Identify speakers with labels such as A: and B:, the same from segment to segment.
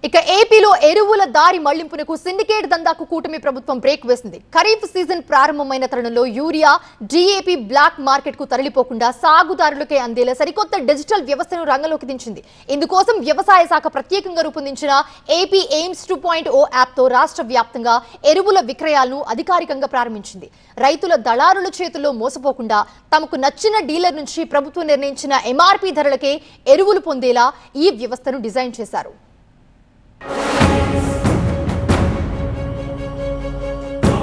A: ఇక ఏపీలో ఎరువుల దారి మళ్లింపునకు సిండికేట్ దందాకు కూటమి ప్రభుత్వం బ్రేక్ వేసింది. ఖరీఫ్ సీజన్ ప్రారంభమైన తరుణంలో యూరియా, డీఏపీ బ్లాక్ మార్కెట్ కు తరలిపోకుండా సాగుదారులకే అందేలా సరికొత్త డిజిటల్ వ్యవస్థను రంగంలోకి దించింది. ఇందుకోసం వ్యవసాయ శాఖ ప్రత్యేకంగా రూపొందించిన ఏపీ ఎయిమ్స్ 2.0 యాప్తో రాష్ట్ర వ్యాప్తంగా ఎరువుల విక్రయాలను అధికారికంగా ప్రారంభించింది. రైతుల దళారుల చేతుల్లో మోసపోకుండా తమకు నచ్చిన డీలర్ నుంచి ప్రభుత్వం నిర్ణయించిన ఎంఆర్పీ ధరలకే ఎరువులు పొందేలా ఈ వ్యవస్థను డిజైన్ చేశారు.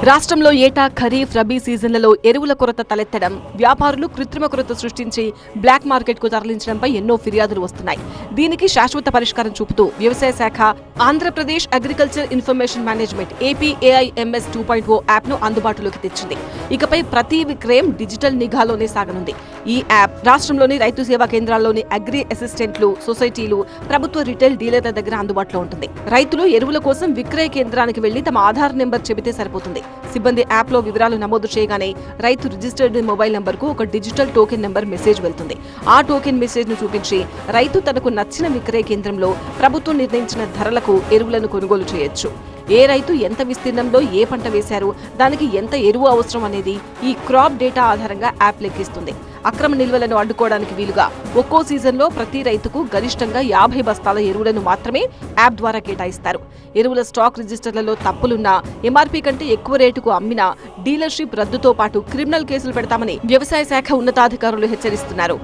B: రాష్ట్రంలో ఏటా ఖరీఫ్, రబీ సీజన్లలో ఎరువుల కొరత తలెత్తడం, వ్యాపారులు కృత్రిమ కొరత సృష్టించి బ్లాక్ మార్కెట్కు తరలించడంపై ఎన్నో ఫిర్యాదులు వస్తున్నాయి. దీనికి శాశ్వత పరిష్కారం చూపుతూ వ్యవసాయ శాఖ Andhra Pradesh agriculture information management APAIMS 2.0 యాప్ను అందుబాటులోకి తెచ్చింది. ఇకపై ప్రతి విక్రయం డిజిటల్ నిఘాలోనే సాగనుంది. ఈ యాప్ రాష్ట్రంలోని రైతు సేవా కేంద్రాల్లోని అగ్రి అసిస్టెంట్లు, సొసైటీలు, ప్రభుత్వ రిటైల్ డీలర్ల దగ్గర అందుబాటులో ఉంటుంది. రైతులు ఎరువుల కోసం విక్రయ కేంద్రానికి వెళ్లి తమ ఆధార్ నెంబర్ చెబితే సరిపోతుంది. సిబ్బంది యాప్లో వివరాలు నమోదు చేయగానే రైతు రిజిస్టర్డ్ మొబైల్ నంబర్కు ఒక డిజిటల్ టోకెన్ నెంబర్ మెసేజ్ వెళ్తుంది. ఆ టోకెన్ మెసేజ్ను చూపించి రైతు తనకు నచ్చిన విక్రయ కేంద్రంలో ప్రభుత్వం నిర్ణయించిన ధరలకు ఎరువులను కొనుగోలు చేయొచ్చు. ఏ రైతు ఎంత విస్తీర్ణంలో ఏ పంట వేశారు, దానికి ఎంత ఎరువు అవసరం అనేది ఈ క్రాప్ డేటా ఆధారంగా యాప్ లెక్కిస్తుంది. అక్రమ నిల్వలను అడ్డుకోవడానికి వీలుగా ఒక్కో సీజన్లో ప్రతి రైతుకు గరిష్టంగా 50 బస్తాల ఎరువులను మాత్రమే యాప్ ద్వారా కేటాయిస్తారు. ఎరువుల స్టాక్ రిజిస్టర్లలో తప్పులున్నా, ఎంఆర్పీ కంటే ఎక్కువ రేటుకు అమ్మినా డీలర్షిప్ రద్దుతో పాటు క్రిమినల్ కేసులు పెడతామని వ్యవసాయ శాఖ ఉన్నతాధికారులు హెచ్చరిస్తున్నారు.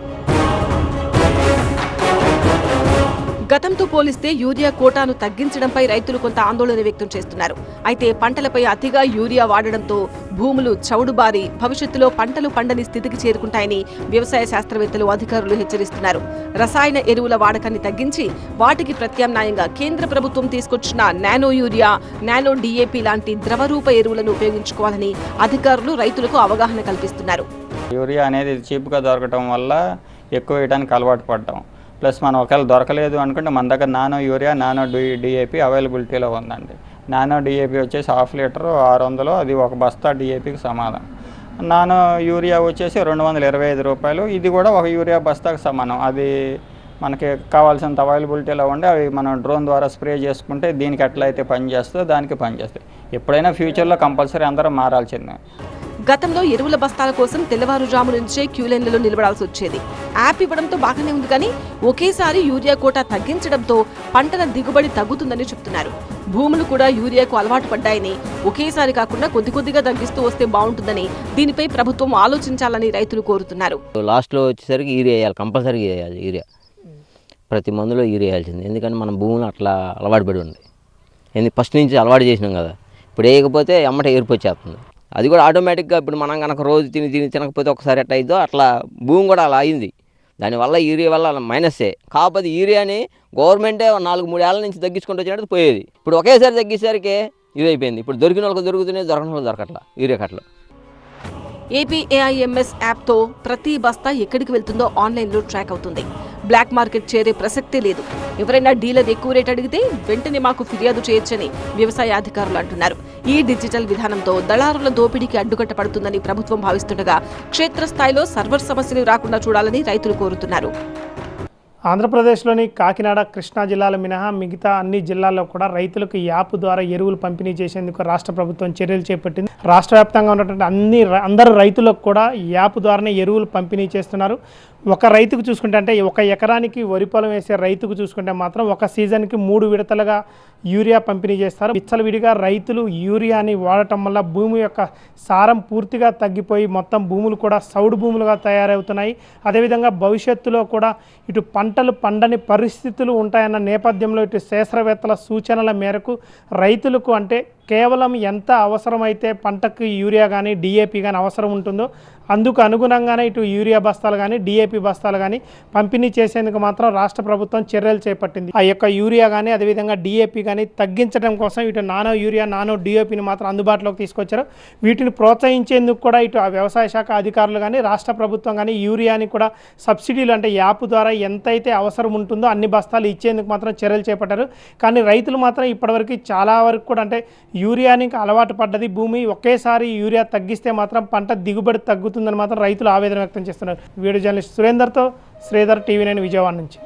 B: గతంతో పోలిస్తే యూరియా కోటాను తగ్గించడంపై రైతులు కొంత ఆందోళన వ్యక్తం చేస్తున్నారు. అయితే పంటలపై అతిగా యూరియా వాడడంతో భూములు చౌడుబారి భవిష్యత్తులో పంటలు పండని స్థితికి చేరుకుంటాయని వ్యవసాయ శాస్త్రవేత్తలు, అధికారులు హెచ్చరిస్తున్నారు. రసాయన ఎరువుల వాడకాన్ని తగ్గించి వాటికి ప్రత్యామ్నాయంగా కేంద్ర ప్రభుత్వం తీసుకొచ్చిన నానో యూరియా, నానో డీఏపీ లాంటి ద్రవరూప ఎరువులను ఉపయోగించుకోవాలని అధికారులు రైతులకు అవగాహన కల్పిస్తున్నారు.
C: యూరియా అనేది చీప్గా దొరకటం వల్ల ఎక్కువ వేయడానికి అలవాటు పడ్డాం. ప్లస్ మనం ఒకవేళ దొరకలేదు అనుకుంటే మన దగ్గర నానో యూరియా, నానో డీఏపీ అవైలబిలిటీలో ఉందండి. నానో డీఏపీ వచ్చేసి 1/2 లీటరు 600, అది ఒక బస్తా డీఏపీకి సమానం. నానో యూరియా వచ్చేసి 225 రూపాయలు. ఇది కూడా ఒక యూరియా బస్తాకు సమానం. అది మనకి కావాల్సినంత అవైలబిలిటీలో ఉండి అవి మనం డ్రోన్ ద్వారా స్ప్రే చేసుకుంటే దీనికి ఎట్లయితే పనిచేస్తుందో దానికి పనిచేస్తాయి. ఎప్పుడైనా ఫ్యూచర్లో కంపల్సరీ అందరూ మారాల్సిందే.
B: గతంలో ఎరువుల బస్తాల కోసం తెల్లవారుజాము నుంచే క్యూలైన్లలో నిలబడాల్సి వచ్చేది. యాప్ ఇవ్వడంతో బాగానే ఉంది, కానీ ఒకేసారి యూరియా కోటా తగ్గించడంతో పంటల దిగుబడి తగ్గుతుందని చెప్తున్నారు. భూములు కూడా యూరియాకు అలవాటు పడ్డాయని, ఒకేసారి కాకుండా కొద్ది కొద్దిగా తగ్గిస్తూ వస్తే బాగుంటుందని, దీనిపై ప్రభుత్వం ఆలోచించాలని రైతులు కోరుతున్నారు.
D: లాస్ట్లో వచ్చేసరికి యూరియా వేయాలి, కంపల్సరీ వేయాలి. యూరియా ప్రతి మందులో యూరియా వేయాల్సింది. ఎందుకంటే మన భూములు అట్లా అలవాటు పడి ఉంది. ఫస్ట్ నుంచి అలవాటు చేసినాం కదా, ఇప్పుడు వేయకపోతే ఎమ్మట ఏర్పు వచ్చేస్తుంది. అది కూడా ఆటోమేటిక్గా ఇప్పుడు మనం కనుక రోజు తినకపోతే ఒకసారి ఎట్లా అయిందో అట్లా భూమి కూడా అలా అయింది. దానివల్ల యూరియా వల్ల మైనస్సే. కాకపోతే యూరియాని గవర్నమెంటే 4-3 ఏళ్ళ నుంచి తగ్గించుకుంటూ వచ్చినట్టు పోయేది. ఇప్పుడు ఒకేసారి తగ్గించేసరికి ఇది అయిపోయింది. ఇప్పుడు దొరికిన వాళ్ళకి దొరుకుతున్నాయి, దొరకని వాళ్ళకి దొరకట్లా యూరియా కట్టలు.
B: APAIMS యాప్తో ప్రతి బస్తా ఎక్కడికి వెళ్తుందో ఆన్లైన్లో ట్రాక్ అవుతుంది. బ్లాక్ మార్కెట్ చేరే ప్రసక్తే లేదు. ఎవరైనా డీలర్ ఎక్కువ రేట్ అడిగితే వెంటనే మాకు ఫిర్యాదు చేయొచ్చని వ్యవసాయ అధికారులు అంటున్నారు. ఈ డిజిటల్ విధానంతో దళారుల దోపిడీకి అడ్డుకట్ట పడుతుందని ప్రభుత్వం భావిస్తుండగా క్షేత్రస్థాయిలో సర్వర్ సమస్యలు రాకుండా చూడాలని రైతులు కోరుతున్నారు.
E: ఆంధ్రప్రదేశ్లోని కాకినాడ, కృష్ణా జిల్లాల మినహా మిగతా అన్ని జిల్లాల్లో కూడా రైతులకు యాప్ ద్వారా ఎరువులు పంపిణీ చేసేందుకు రాష్ట్ర ప్రభుత్వం చర్యలు చేపట్టింది. రాష్ట్ర వ్యాప్తంగా ఉన్నటువంటి అందరు రైతులకు కూడా యాప్ ద్వారానే ఎరువులు పంపిణీ చేస్తున్నారు. ఒక రైతుకు చూసుకుంటే, అంటే ఒక ఎకరానికి వరి పొలం వేసే రైతుకు చూసుకుంటే మాత్రం ఒక సీజన్కి 3 విడతలుగా యూరియా పంపిణీ చేస్తారు. విచ్చలవిడిగా రైతులు యూరియాని వాడటం వల్ల భూమి యొక్క సారం పూర్తిగా తగ్గిపోయి మొత్తం భూములు కూడా సౌడు భూములుగా తయారవుతున్నాయి. అదేవిధంగా భవిష్యత్తులో కూడా ఇటు పంటలు పండని పరిస్థితులు ఉంటాయన్న నేపథ్యంలో ఇటు శాస్త్రవేత్తల సూచనల మేరకు రైతులకు, అంటే కేవలం ఎంత అవసరమైతే పంటకు యూరియా కానీ DAP కానీ అవసరం ఉంటుందో అందుకు అనుగుణంగానే ఇటు యూరియా బస్తాలు కానీ DAP బస్తాలు కానీ పంపిణీ చేసేందుకు మాత్రం రాష్ట్ర ప్రభుత్వం చర్యలు చేపట్టింది. ఆ యొక్క యూరియా కానీ అదేవిధంగా DAP కానీ తగ్గించడం కోసం ఇటు నానో యూరియా, నానో DAPని మాత్రం అందుబాటులోకి తీసుకొచ్చారు. వీటిని ప్రోత్సహించేందుకు కూడా ఇటు వ్యవసాయ శాఖ అధికారులు కానీ రాష్ట్ర ప్రభుత్వం కానీ యూరియాని కూడా సబ్సిడీలు, అంటే యాప్ ద్వారా ఎంతైతే అవసరం ఉంటుందో అన్ని బస్తాలు ఇచ్చేందుకు మాత్రం చర్యలు చేపట్టారు. కానీ రైతులు మాత్రం ఇప్పటివరకు చాలా వరకు కూడా, అంటే యూరియానికి అలవాటు పడ్డది భూమి, ఒకేసారి యూరియా తగ్గిస్తే మాత్రం పంట దిగుబడి తగ్గుతుందని మాత్రం రైతులు ఆవేదన వ్యక్తం చేస్తున్నారు. వీడియో జర్నలిస్ట్ సురేందర్తో శ్రీధర్, TV9 విజయవాడ నుంచి.